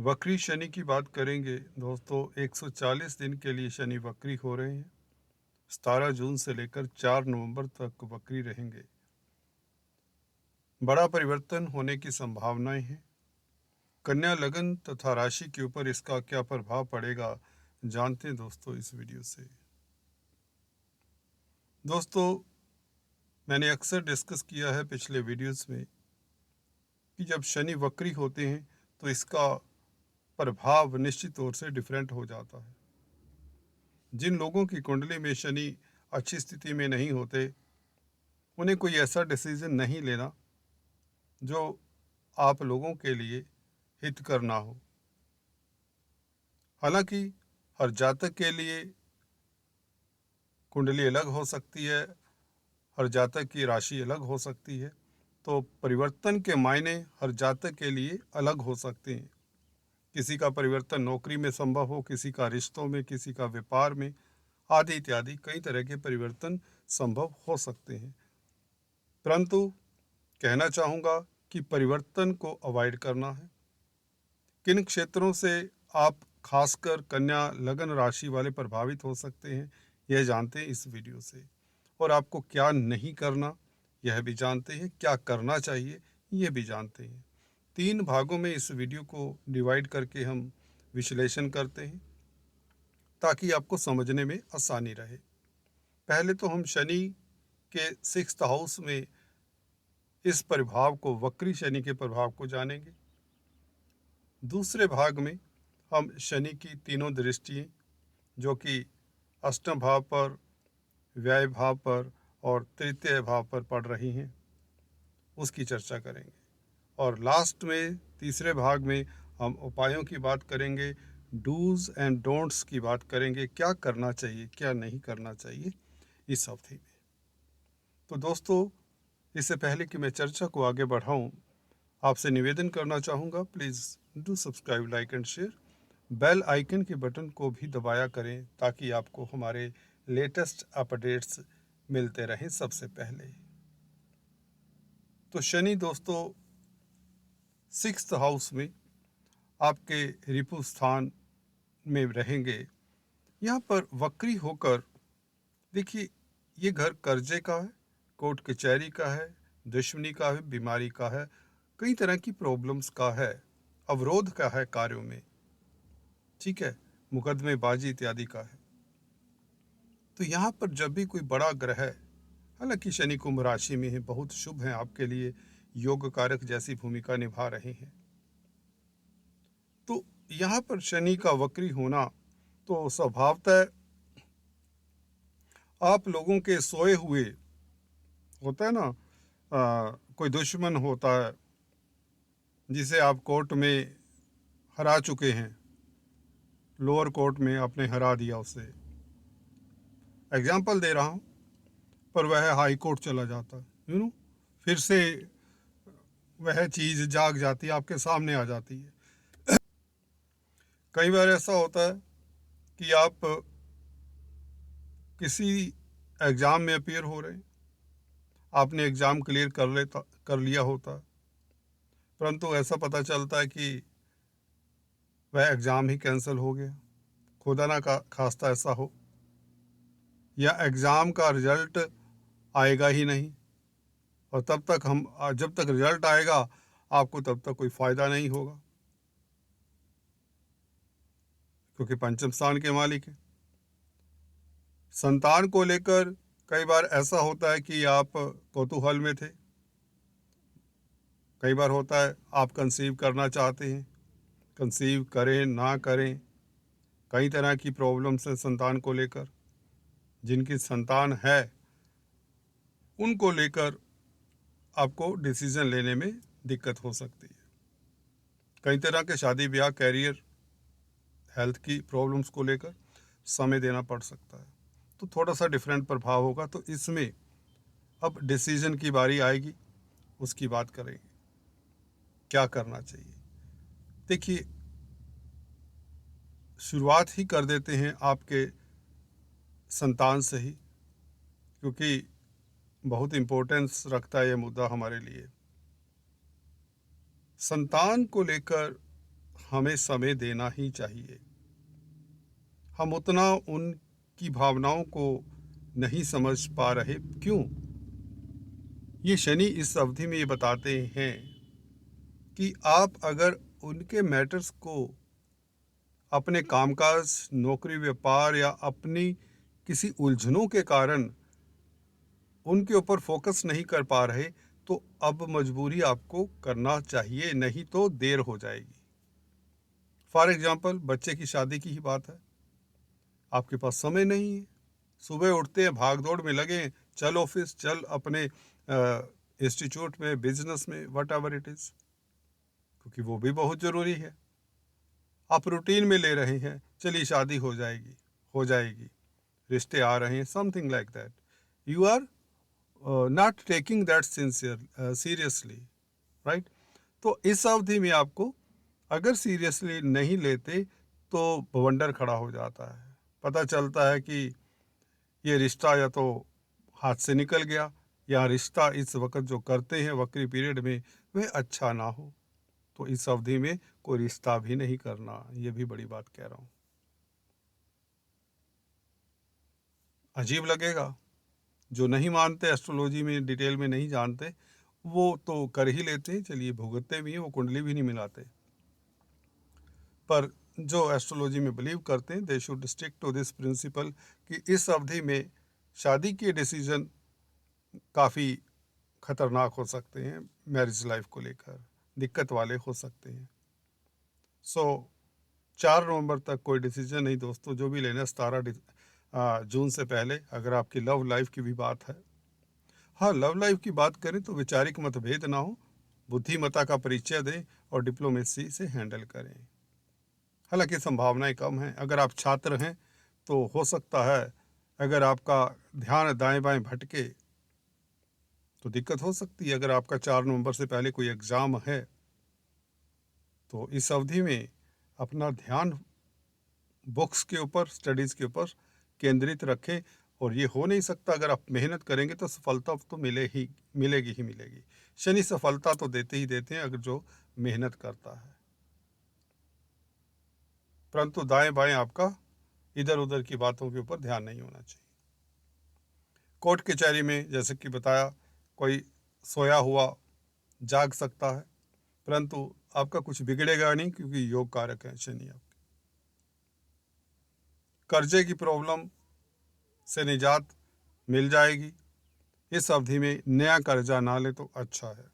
वक्री शनि की बात करेंगे दोस्तों। 140 दिन के लिए शनि वक्री हो रहे हैं। 17 जून से लेकर 4 नवंबर तक वक्री रहेंगे। बड़ा परिवर्तन होने की संभावनाएं हैं। कन्या लगन तथा राशि के ऊपर इसका क्या प्रभाव पड़ेगा, जानते हैं दोस्तों इस वीडियो से। दोस्तों, मैंने अक्सर डिस्कस किया है पिछले वीडियोस में कि जब शनि वक्री होते हैं तो इसका प्रभाव निश्चित तौर से डिफरेंट हो जाता है। जिन लोगों की कुंडली में शनि अच्छी स्थिति में नहीं होते, उन्हें कोई ऐसा डिसीजन नहीं लेना जो आप लोगों के लिए हित करना हो। हालांकि हर जातक के लिए कुंडली अलग हो सकती है, हर जातक की राशि अलग हो सकती है, तो परिवर्तन के मायने हर जातक के लिए अलग हो सकते हैं। किसी का परिवर्तन नौकरी में संभव हो, किसी का रिश्तों में, किसी का व्यापार में, आदि इत्यादि कई तरह के परिवर्तन संभव हो सकते हैं। परंतु कहना चाहूँगा कि परिवर्तन को अवॉइड करना है। किन क्षेत्रों से आप खासकर कन्या लगन राशि वाले प्रभावित हो सकते हैं, यह जानते हैं इस वीडियो से। और आपको क्या नहीं करना, यह भी जानते हैं। क्या करना चाहिए, यह भी जानते हैं। 3 भागों में इस वीडियो को डिवाइड करके हम विश्लेषण करते हैं ताकि आपको समझने में आसानी रहे। पहले तो हम शनि के 6th हाउस में इस प्रभाव को, वक्री शनि के प्रभाव को जानेंगे। दूसरे भाग में हम शनि की तीनों दृष्टियाँ जो कि अष्टम भाव पर, व्यय भाव पर और तृतीय भाव पर पड़ रही हैं, उसकी चर्चा करेंगे। और लास्ट में तीसरे भाग में हम उपायों की बात करेंगे, डूज एंड डोंट्स की बात करेंगे, क्या करना चाहिए क्या नहीं करना चाहिए इस अवधि में। तो दोस्तों, इससे पहले कि मैं चर्चा को आगे बढ़ाऊं, आपसे निवेदन करना चाहूँगा, please do subscribe, like and share. Bell icon के बटन को भी दबाया करें ताकि आपको हमारे लेटेस्ट अपडेट्स मिलते रहें सबसे पहले। तो शनि दोस्तों 6th हाउस में आपके रिपु स्थान में रहेंगे। यहाँ पर वक्री होकर देखिए, ये घर कर्जे का है, कोर्ट कचहरी का है, दुश्मनी का है, बीमारी का है, कई तरह की प्रॉब्लम्स का है, अवरोध का है कार्यों में, ठीक है, मुकदमेबाजी इत्यादि का है। तो यहाँ पर जब भी कोई बड़ा ग्रह है, हालांकि शनि कुंभ राशि में है, बहुत शुभ है आपके लिए, योग कारक जैसी भूमिका निभा रहे हैं। तो यहाँ पर शनि का वक्री होना तो स्वभावतः आप लोगों के सोए हुए होता है ना, कोई दुश्मन होता है जिसे आप कोर्ट में हरा चुके हैं, लोअर कोर्ट में आपने हरा दिया उसे, एग्जाम्पल दे रहा हूँ, पर वह हाई कोर्ट चला जाता है, फिर से वह चीज़ जाग जाती है, आपके सामने आ जाती है। कई बार ऐसा होता है कि आप किसी एग्ज़ाम में अपीयर हो रहे हैं, आपने एग्ज़ाम क्लियर कर लिया होता है, परंतु ऐसा पता चलता है कि वह एग्ज़ाम ही कैंसिल हो गया, खुदा ना खास्ता ऐसा हो, या एग्ज़ाम का रिज़ल्ट आएगा ही नहीं, और जब तक रिज़ल्ट आएगा आपको तब तक कोई फ़ायदा नहीं होगा, क्योंकि पंचम स्थान के मालिक है। संतान को लेकर कई बार ऐसा होता है कि आप कौतूहल में थे, कई बार होता है आप कंसीव करना चाहते हैं, कंसीव करें ना करें, कई तरह की प्रॉब्लम्स हैं संतान को लेकर। जिनकी संतान है उनको लेकर आपको डिसीजन लेने में दिक्कत हो सकती है। कई तरह के शादी ब्याह, कैरियर, हेल्थ की प्रॉब्लम्स को लेकर समय देना पड़ सकता है, तो थोड़ा सा डिफरेंट प्रभाव होगा। तो इसमें अब डिसीजन की बारी आएगी, उसकी बात करेंगे, क्या करना चाहिए। देखिए, शुरुआत ही कर देते हैं आपके संतान से ही, क्योंकि बहुत इम्पोर्टेंस रखता है ये मुद्दा हमारे लिए। संतान को लेकर हमें समय देना ही चाहिए। हम उतना उनकी भावनाओं को नहीं समझ पा रहे। क्यों? ये शनि इस अवधि में ये बताते हैं कि आप अगर उनके मैटर्स को अपने कामकाज, नौकरी, व्यापार या अपनी किसी उलझनों के कारण उनके ऊपर फोकस नहीं कर पा रहे, तो अब मजबूरी आपको करना चाहिए, नहीं तो देर हो जाएगी। फॉर एग्जाम्पल, बच्चे की शादी की ही बात है। आपके पास समय नहीं है, सुबह उठते हैं, भाग दौड़ में लगे हैं, चल ऑफिस, चल अपने इंस्टीट्यूट में, बिजनेस में, वट एवर इट इज, क्योंकि वो भी बहुत जरूरी है। आप रूटीन में ले रहे हैं, चलिए शादी हो जाएगी, हो जाएगी, रिश्ते आ रहे हैं, something like that. You are not taking that seriously, right? तो इस अवधि में आपको अगर सीरियसली नहीं लेते तो बवंडर खड़ा हो जाता है। पता चलता है कि ये रिश्ता या तो हाथ से निकल गया, या रिश्ता इस वक्त जो करते हैं वक्री पीरियड में वह अच्छा ना हो। तो इस अवधि में कोई रिश्ता भी नहीं करना, ये भी बड़ी बात कह रहा हूँ। अजीब लगेगा, जो नहीं मानते, एस्ट्रोलॉजी में डिटेल में नहीं जानते, वो तो कर ही लेते हैं, चलिए भुगतते भी हैं, वो कुंडली भी नहीं मिलाते। पर जो एस्ट्रोलॉजी में बिलीव करते हैं, they should stick to this principle कि इस अवधि में शादी के डिसीजन काफ़ी खतरनाक हो सकते हैं, मैरिज लाइफ को लेकर दिक्कत वाले हो सकते हैं। सो 4 नवंबर तक कोई डिसीजन नहीं दोस्तों, जो भी लेना है 17 जून से पहले। अगर आपकी लव लाइफ की भी बात है, हाँ, लव लाइफ की बात करें तो वैचारिक मतभेद ना हो, बुद्धिमत्ता का परिचय दें और डिप्लोमेसी से हैंडल करें। हालांकि संभावनाएं कम हैं। अगर आप छात्र हैं तो हो सकता है, अगर आपका ध्यान दाएं बाएं भटके तो दिक्कत हो सकती है। अगर आपका 4 नवंबर से पहले कोई एग्ज़ाम है तो इस अवधि में अपना ध्यान बुक्स के ऊपर, स्टडीज़ के ऊपर केंद्रित रखें। और ये हो नहीं सकता, अगर आप मेहनत करेंगे तो सफलता तो मिलेगी ही मिलेगी। शनि सफलता तो देते ही देते हैं अगर जो मेहनत करता है, परंतु दाएं बाएं आपका इधर उधर की बातों के ऊपर ध्यान नहीं होना चाहिए। कोर्ट कचहरी में जैसे कि बताया, कोई सोया हुआ जाग सकता है, परंतु आपका कुछ बिगड़ेगा नहीं, क्योंकि योग कारक है शनि आपके। कर्जे की प्रॉब्लम से निजात मिल जाएगी। इस अवधि में नया कर्जा ना ले तो अच्छा है,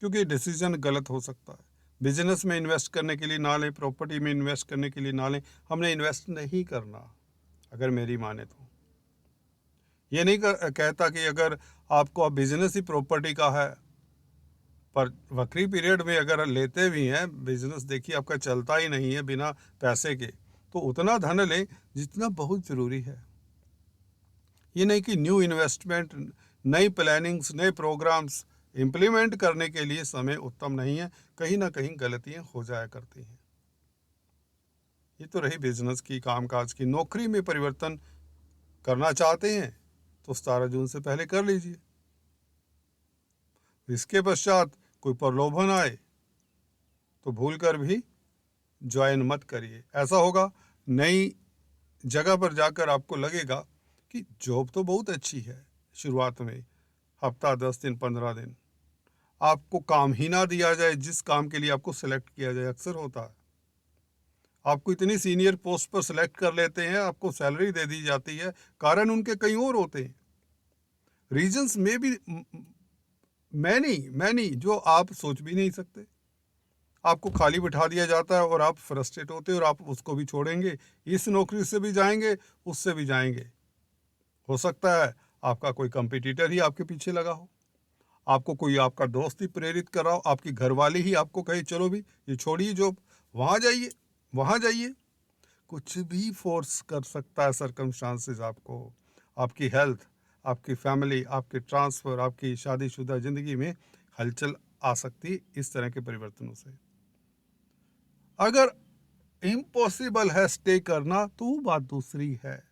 क्योंकि डिसीजन गलत हो सकता है। बिजनेस में इन्वेस्ट करने के लिए ना लें, प्रॉपर्टी में इन्वेस्ट करने के लिए ना लें। हमने इन्वेस्ट नहीं करना, अगर मेरी माने तो। ये नहीं कहता कि अगर आपको बिजनेस ही प्रॉपर्टी का है, पर वक्री पीरियड में अगर लेते भी हैं, बिजनेस देखिए आपका चलता ही नहीं है बिना पैसे के, तो उतना धन लें जितना बहुत ज़रूरी है। ये नहीं कि न्यू इन्वेस्टमेंट, नई प्लानिंग्स, नए प्रोग्राम्स इम्प्लीमेंट करने के लिए समय उत्तम नहीं है। कहीं ना कहीं गलतियां हो जाया करती हैं। ये तो रही बिजनेस की, कामकाज की। नौकरी में परिवर्तन करना चाहते हैं तो 17 जून से पहले कर लीजिए। इसके पश्चात कोई प्रलोभन आए तो भूल कर भी ज्वाइन मत करिए। ऐसा होगा, नई जगह पर जाकर आपको लगेगा कि जॉब तो बहुत अच्छी है, शुरुआत में हफ्ता 10 दिन 15 दिन आपको काम ही ना दिया जाए जिस काम के लिए आपको सेलेक्ट किया जाए। अक्सर होता है, आपको इतनी सीनियर पोस्ट पर सेलेक्ट कर लेते हैं, आपको सैलरी दे दी जाती है, कारण उनके कई और होते हैं। रीजंस में भी मैनी जो आप सोच भी नहीं सकते। आपको खाली बिठा दिया जाता है और आप फ्रस्ट्रेट होते हैं और आप उसको भी छोड़ेंगे, इस नौकरी से भी जाएंगे, उससे भी जाएंगे। हो सकता है आपका कोई कंपटीटर ही आपके पीछे लगा हो, आपको कोई आपका दोस्त ही प्रेरित कर रहा हो, आपकी घरवाली ही आपको कहे चलो भी ये छोड़िए जॉब, वहाँ जाइए, वहाँ जाइए। कुछ भी फोर्स कर सकता है सर्कमस्टांसेस आपको, आपकी हेल्थ, आपकी फैमिली, आपके ट्रांसफ़र, आपकी शादीशुदा ज़िंदगी में हलचल आ सकती है इस तरह के परिवर्तनों से। अगर इम्पॉसिबल है स्टे करना तो वो बात दूसरी है,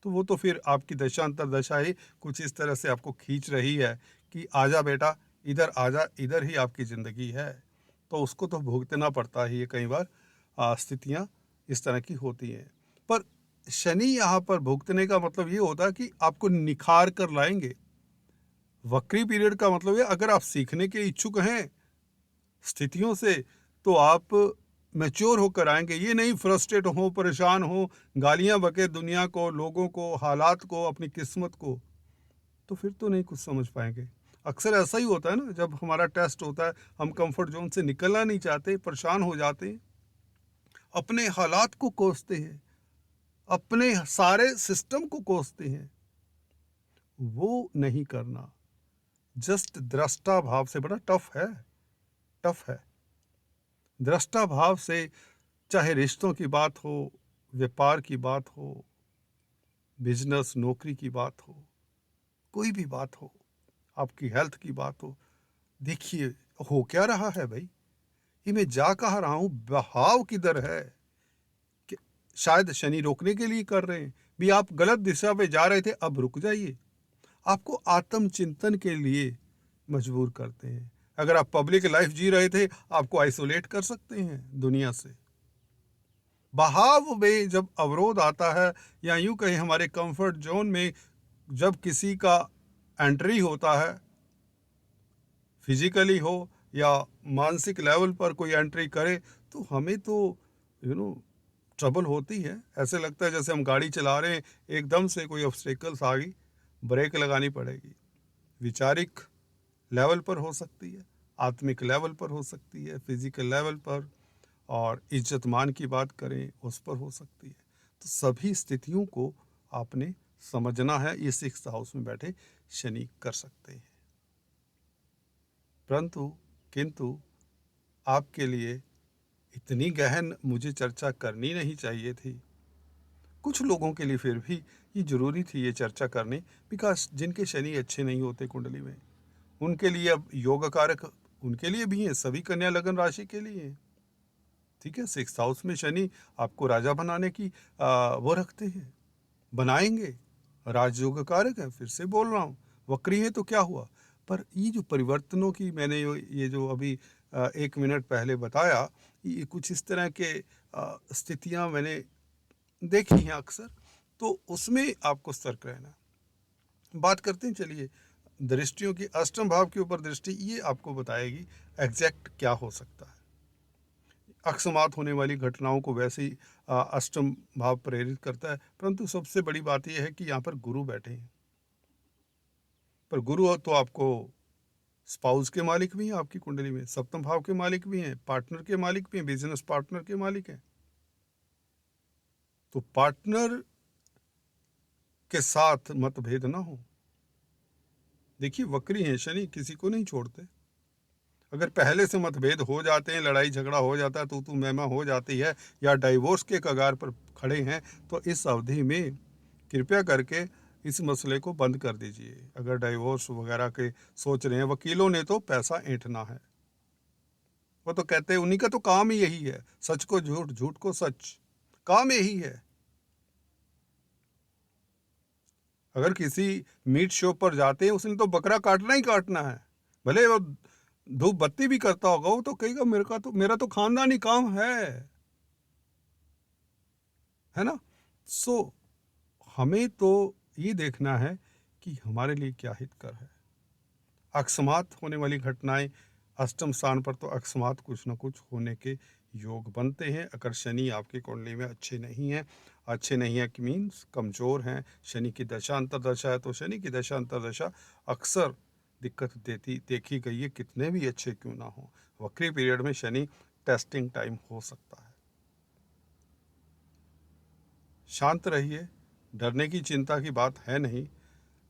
तो वो तो फिर आपकी दशांतर दशा ही कुछ इस तरह से आपको खींच रही है कि आजा बेटा, इधर आजा, इधर ही आपकी ज़िंदगी है। तो उसको तो भुगतना पड़ता ही है। कई बार स्थितियाँ इस तरह की होती हैं, पर शनि यहाँ पर भुगतने का मतलब ये होता है कि आपको निखार कर लाएंगे। वक्री पीरियड का मतलब है अगर आप सीखने के इच्छुक हैं स्थितियों से, तो आप मैच्योर होकर आएंगे। ये नहीं फ्रस्ट्रेट हो, परेशान हो, गालियां बके दुनिया को, लोगों को, हालात को, अपनी किस्मत को, तो फिर तो नहीं कुछ समझ पाएंगे। अक्सर ऐसा ही होता है ना, जब हमारा टेस्ट होता है हम कंफर्ट जोन से निकलना नहीं चाहते, परेशान हो जाते हैं, अपने हालात को कोसते हैं, अपने सारे सिस्टम को कोसते हैं। वो नहीं करना। जस्ट दृष्टा भाव से, बड़ा टफ है। दृष्टा भाव से, चाहे रिश्तों की बात हो, व्यापार की बात हो, बिजनेस नौकरी की बात हो, कोई भी बात हो, आपकी हेल्थ की बात हो, देखिए हो क्या रहा है भाई, ये मैं जा कहाँ रहा हूँ, बहाव किधर है। कि शायद शनि रोकने के लिए कर रहे हैं भी, आप गलत दिशा पे जा रहे थे, अब रुक जाइए। आपको आत्मचिंतन के लिए मजबूर करते हैं। अगर आप पब्लिक लाइफ जी रहे थे, आपको आइसोलेट कर सकते हैं दुनिया से। बहाव में जब अवरोध आता है, या यूं कहें हमारे कंफर्ट जोन में जब किसी का एंट्री होता है, फिजिकली हो या मानसिक लेवल पर कोई एंट्री करे, तो हमें तो ट्रबल होती है। ऐसे लगता है जैसे हम गाड़ी चला रहे हैं, एकदम से कोई ऑब्स्टेकल्स आ गई, ब्रेक लगानी पड़ेगी। विचारिक लेवल पर हो सकती है, आत्मिक लेवल पर हो सकती है, फिजिकल लेवल पर, और इज्जत मान की बात करें उस पर हो सकती है। तो सभी स्थितियों को आपने समझना है। ये 6th हाउस में बैठे शनि कर सकते हैं। परंतु किंतु आपके लिए इतनी गहन मुझे चर्चा करनी नहीं चाहिए थी। कुछ लोगों के लिए फिर भी ये जरूरी थी ये चर्चा करनी, बिकॉज जिनके शनि अच्छे नहीं होते कुंडली में, उनके लिए अब योग कारक उनके लिए भी है, सभी कन्या लगन राशि के लिए है। ठीक है, 6th हाउस में शनि आपको राजा बनाने की वो रखते हैं, बनाएंगे। राजयोग कारक है, फिर से बोल रहा हूँ, वक्री है तो क्या हुआ। पर ये जो परिवर्तनों की मैंने ये जो अभी 1 मिनट पहले बताया, ये कुछ इस तरह के स्थितियाँ मैंने देखी हैं अक्सर, तो उसमें आपको सतर्क रहना। बात करते हैं, चलिए, दृष्टियों की। अष्टम भाव के ऊपर दृष्टि ये आपको बताएगी एग्जैक्ट क्या हो सकता है। अकस्मात होने वाली घटनाओं को वैसे ही अष्टम भाव प्रेरित करता है, परंतु सबसे बड़ी बात यह है कि यहाँ पर गुरु बैठे हैं। पर गुरु तो आपको स्पाउस के मालिक भी हैं, आपकी कुंडली में सप्तम भाव के मालिक भी हैं, पार्टनर के मालिक भी हैं, बिजनेस पार्टनर के मालिक हैं। तो पार्टनर के साथ मतभेद ना हो। देखिए, वक्री हैं शनि, किसी को नहीं छोड़ते। अगर पहले से मतभेद हो जाते हैं, लड़ाई झगड़ा हो जाता है, तू मैमा हो जाती है, या डाइवोर्स के कगार पर खड़े हैं, तो इस अवधि में कृपया करके इस मसले को बंद कर दीजिए। अगर डाइवोर्स वगैरह के सोच रहे हैं, वकीलों ने तो पैसा ऐंठना है। वो तो कहते हैं, उन्हीं का तो काम ही यही है, सच को झूठ, झूठ को सच, काम यही है। अगर किसी मीट शॉप पर जाते हैं, उसने तो बकरा काटना ही काटना है, भले वो धूप बत्ती भी करता होगा, वो तो कहेगा मेरा तो खानदानी काम है ना। सो हमें तो ये देखना है कि हमारे लिए क्या हितकर है। अकस्मात होने वाली घटनाएं, अष्टम स्थान पर तो अकस्मात कुछ न कुछ होने के योग बनते हैं। अगर शनि आपकी कुंडली में अच्छे नहीं है कि मीन्स कमज़ोर हैं, शनि की दशा अंतरदशा है, तो शनि की दशा अंतरदशा अक्सर दिक्कत देती देखी गई है, कितने भी अच्छे क्यों ना हो। वक्री पीरियड में शनि टेस्टिंग टाइम हो सकता है। शांत रहिए, डरने की चिंता की बात है नहीं।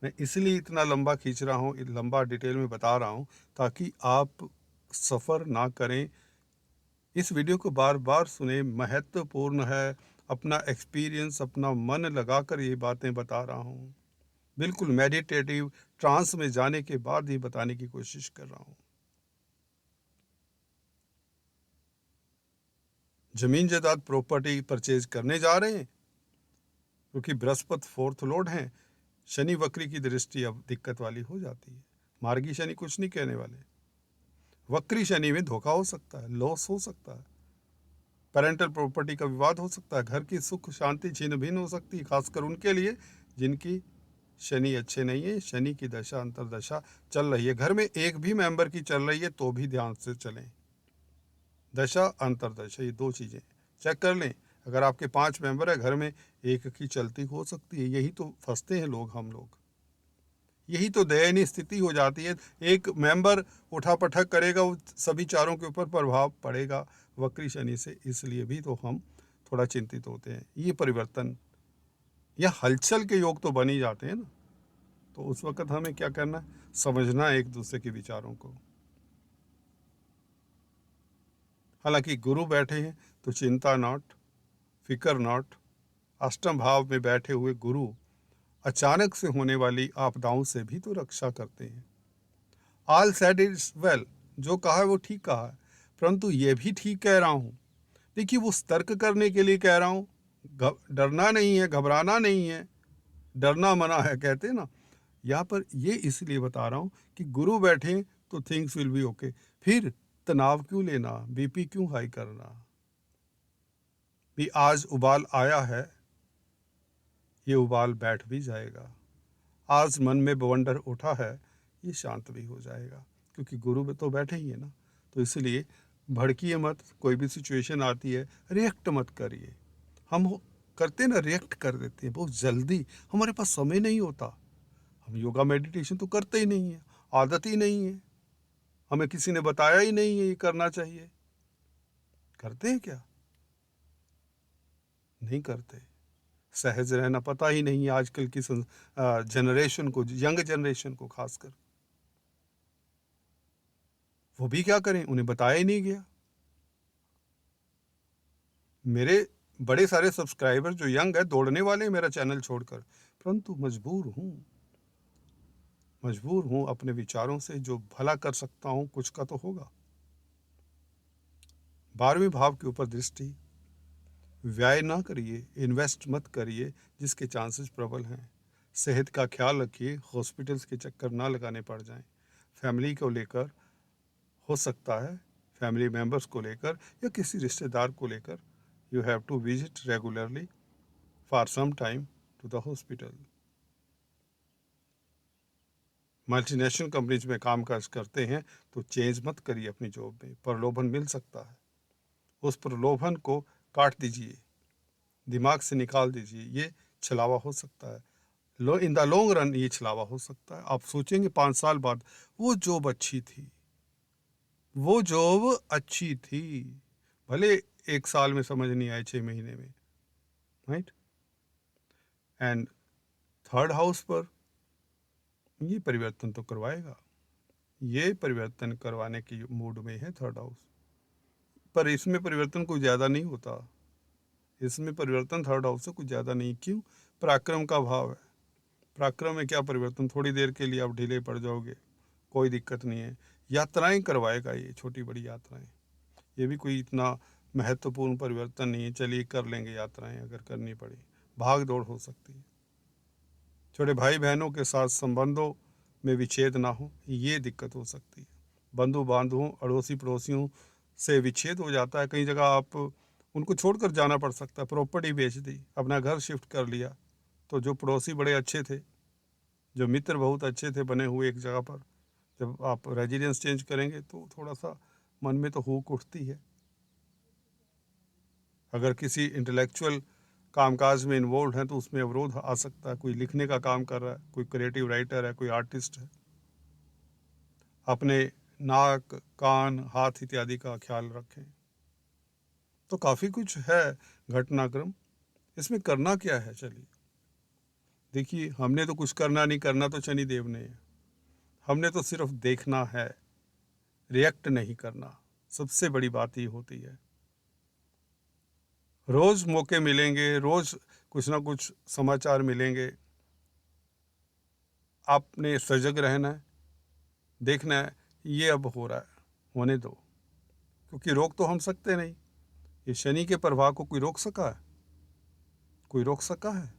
मैं इसलिए इतना लंबा खींच रहा हूँ, लंबा डिटेल में बता रहा हूँ, ताकि आप सफ़र ना करें। इस वीडियो को बार बार सुने, महत्वपूर्ण है। अपना एक्सपीरियंस, अपना मन लगाकर ये बातें बता रहा हूँ। बिल्कुल मेडिटेटिव ट्रांस में जाने के बाद ये बताने की कोशिश कर रहा हूँ। जमीन जायदाद प्रॉपर्टी परचेज करने जा रहे हैं, क्योंकि बृहस्पति 4th लॉर्ड हैं, शनि वक्री की दृष्टि अब दिक्कत वाली हो जाती है। मार्गी शनि कुछ नहीं कहने वाले। वक्री शनि में धोखा हो सकता है, लॉस हो सकता है, पेरेंटल प्रॉपर्टी का विवाद हो सकता है, घर की सुख शांति छिन्न भिन्न हो सकती है, खासकर उनके लिए जिनकी शनि अच्छे नहीं है, शनि की दशा अंतरदशा चल रही है। घर में एक भी मेंबर की चल रही है तो भी ध्यान से चलें। दशा अंतरदशा ये दो चीज़ें चेक कर लें। अगर आपके 5 मेंबर है घर में, एक की चलती हो सकती है। यही तो फंसते हैं लोग, हम लोग, यही तो दयनीय स्थिति हो जाती है। एक मेंबर उठापटक करेगा, वो सभी चारों के ऊपर प्रभाव पड़ेगा वक्री शनि से। इसलिए भी तो हम थोड़ा चिंतित होते हैं। ये परिवर्तन या हलचल के योग तो बन ही जाते हैं ना, तो उस वक्त हमें क्या करना है, समझना एक दूसरे के विचारों को। हालांकि गुरु बैठे हैं तो चिंता नॉट, फिकर नॉट। अष्टम भाव में बैठे हुए गुरु अचानक से होने वाली आपदाओं से भी तो रक्षा करते हैं। ऑल सेड इज वेल, जो कहा है वो ठीक कहा है, परंतु ये भी ठीक कह रहा हूँ। देखिए, वो तर्क करने के लिए कह रहा हूँ, डरना नहीं है, घबराना नहीं है, डरना मना है कहते हैं ना। यहाँ पर ये इसलिए बता रहा हूँ कि गुरु बैठे तो थिंग्स विल बी ओके। फिर तनाव क्यों लेना, बीपी क्यों हाई करना। भी आज उबाल आया है, ये उबाल बैठ भी जाएगा। आज मन में बवंडर उठा है, ये शांत भी हो जाएगा, क्योंकि गुरु तो बैठे ही है ना। तो इसलिए भड़किए मत। कोई भी सिचुएशन आती है, रिएक्ट मत करिए। हम करते ना, रिएक्ट कर देते हैं बहुत जल्दी, हमारे पास समय नहीं होता। हम योगा मेडिटेशन तो करते ही नहीं है, आदत ही नहीं है, हमें किसी ने बताया ही नहीं है ये करना चाहिए। करते हैं क्या? नहीं करते। सहज रहना पता ही नहीं है आजकल की जनरेशन को, यंग जनरेशन को खासकर। वो भी क्या करें, उन्हें बताया ही नहीं गया। मेरे बड़े सारे सब्सक्राइबर जो यंग है, दौड़ने वाले हैं मेरा चैनल छोड़कर, परंतु मजबूर हूँ अपने विचारों से। जो भला कर सकता हूँ कुछ का तो होगा। 12वें भाव के ऊपर दृष्टि। व्यय ना करिए, इन्वेस्ट मत करिए जिसके चांसेस प्रबल हैं। सेहत का ख्याल रखिए, हॉस्पिटल्स के चक्कर ना लगाने पड़ जाएं। फैमिली को लेकर हो सकता है, फैमिली मेंबर्स को लेकर या किसी रिश्तेदार को लेकर, you have to visit regularly for some time to the hospital. Multinational companies में काम काज करते हैं तो चेंज मत करिए अपनी जॉब में। प्रलोभन मिल सकता है, उस प्रलोभन को काट दीजिए, दिमाग से निकाल दीजिए। ये छलावा हो सकता है, इन द लॉन्ग रन ये छलावा हो सकता है। आप सोचेंगे 5 साल बाद वो जॉब अच्छी थी, वो जॉब अच्छी थी, भले 1 साल में समझ नहीं आए, 6 महीने में, राइट। एंड थर्ड हाउस पर ये परिवर्तन तो करवाएगा, ये परिवर्तन करवाने की मूड में है थर्ड हाउस। पर इसमें परिवर्तन कुछ ज़्यादा नहीं होता, इसमें परिवर्तन थर्ड हाउस से कुछ ज़्यादा नहीं। क्यों? पराक्रम का भाव है। पराक्रम में क्या परिवर्तन, थोड़ी देर के लिए आप ढीले पड़ जाओगे, कोई दिक्कत नहीं है। यात्राएं करवाएगा ये, छोटी बड़ी यात्राएं, ये भी कोई इतना महत्वपूर्ण परिवर्तन नहीं है। चलिए कर लेंगे यात्राएं, अगर करनी पड़ी। भाग दौड़ हो सकती है, छोटे भाई बहनों के साथ संबंधों में विच्छेद ना हो, ये दिक्कत हो सकती है। बंधु बांधवों, अड़ोसी पड़ोसियों से विच्छेद हो जाता है। कई जगह आप उनको छोड़कर जाना पड़ सकता है, प्रॉपर्टी बेच दी, अपना घर शिफ्ट कर लिया, तो जो पड़ोसी बड़े अच्छे थे, जो मित्र बहुत अच्छे थे बने हुए एक जगह पर, जब आप रेजिडेंस चेंज करेंगे तो थोड़ा सा मन में तो हुक उठती है। अगर किसी इंटेलेक्चुअल कामकाज में इन्वॉल्व है तो उसमें अवरोध आ सकता है। कोई लिखने का काम कर रहा है, कोई क्रिएटिव राइटर है, कोई आर्टिस्ट है। अपने नाक, कान, हाथ इत्यादि का ख्याल रखें। तो काफ़ी कुछ है घटनाक्रम, इसमें करना क्या है। चलिए देखिए, हमने तो कुछ करना नहीं, करना तो शनिदेव ने है। हमने तो सिर्फ देखना है, रिएक्ट नहीं करना। सबसे बड़ी बात ये होती है। रोज़ मौके मिलेंगे, रोज़ कुछ ना कुछ समाचार मिलेंगे, आपने सजग रहना है, देखना है ये अब हो रहा है, होने दो, क्योंकि रोक तो हम सकते नहीं। ये शनि के प्रभाव को कोई रोक सका है? कोई रोक सका है?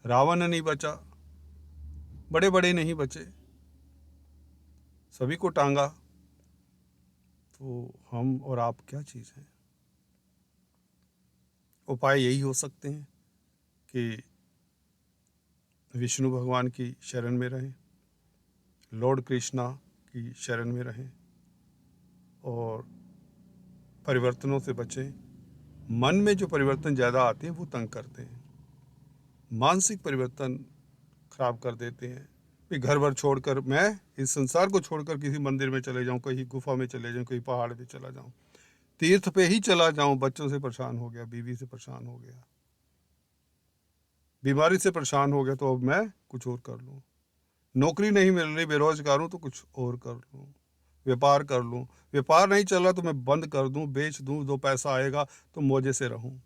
रावण नहीं बचा, बड़े बड़े नहीं बचे, सभी को टांगा, तो हम और आप क्या चीज़ हैं? उपाय यही हो सकते हैं कि विष्णु भगवान की शरण में रहें, लॉर्ड कृष्णा की शरण में रहें और परिवर्तनों से बचें। मन में जो परिवर्तन ज़्यादा आते हैं वो तंग करते हैं, मानसिक परिवर्तन खराब कर देते हैं। कि घर भर छोड़कर मैं इस संसार को छोड़कर किसी मंदिर में चले जाऊं, कहीं गुफा में चले जाऊं, कहीं पहाड़ पे चला जाऊं, तीर्थ पे ही चला जाऊं, बच्चों से परेशान हो गया, बीवी से परेशान हो गया, बीमारी से परेशान हो गया, तो अब मैं कुछ और कर लूं, नौकरी नहीं मिल रही, बेरोजगार हूं, तो कुछ और कर लूं, व्यापार कर लूं, व्यापार नहीं चल रहा तो मैं बंद कर दूं, बेच दूं, 2 पैसा आएगा तो मौजे से रहूं।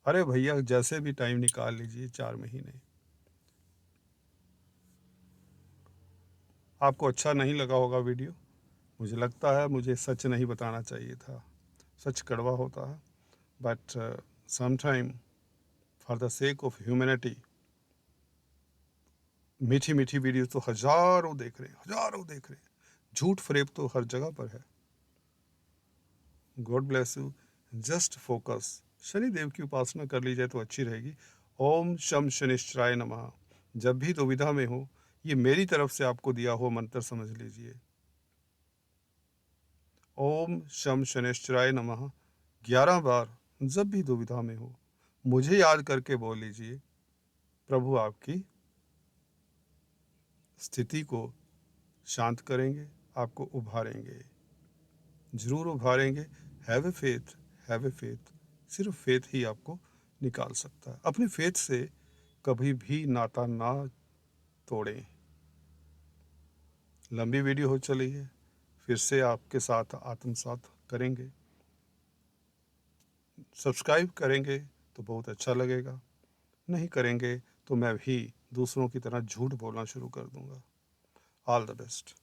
अरे भैया, जैसे भी टाइम निकाल लीजिए, 4 महीने। आपको अच्छा नहीं लगा होगा वीडियो, मुझे लगता है मुझे सच नहीं बताना चाहिए था, सच कड़वा होता है, but sometime for the sake of humanity, मीठी मीठी वीडियो तो हजारों देख रहे हैं, हजारों देख रहे हैं, झूठ फरेब तो हर जगह पर है। God bless you, just focus. Shani Dev की उपासना कर ली जाए तो अच्छी रहेगी। ओम शम शनिश्चराय नमः। जब भी दुविधा में हो, ये मेरी तरफ से आपको दिया हो मंत्र समझ लीजिए। ओम शम शनिश्चराय नमः 11 बार जब भी दुविधा में हो मुझे याद करके बोल लीजिए। प्रभु आपकी स्थिति को शांत करेंगे, आपको उभारेंगे, जरूर उभारेंगे। Have a faith, have a faith. सिर्फ फेथ ही आपको निकाल सकता है। अपने फेथ से कभी भी नाता ना तोड़ें। लंबी वीडियो हो चली है, फिर से आपके साथ आत्मसात करेंगे। सब्सक्राइब करेंगे तो बहुत अच्छा लगेगा, नहीं करेंगे तो मैं भी दूसरों की तरह झूठ बोलना शुरू कर दूंगा। All the best.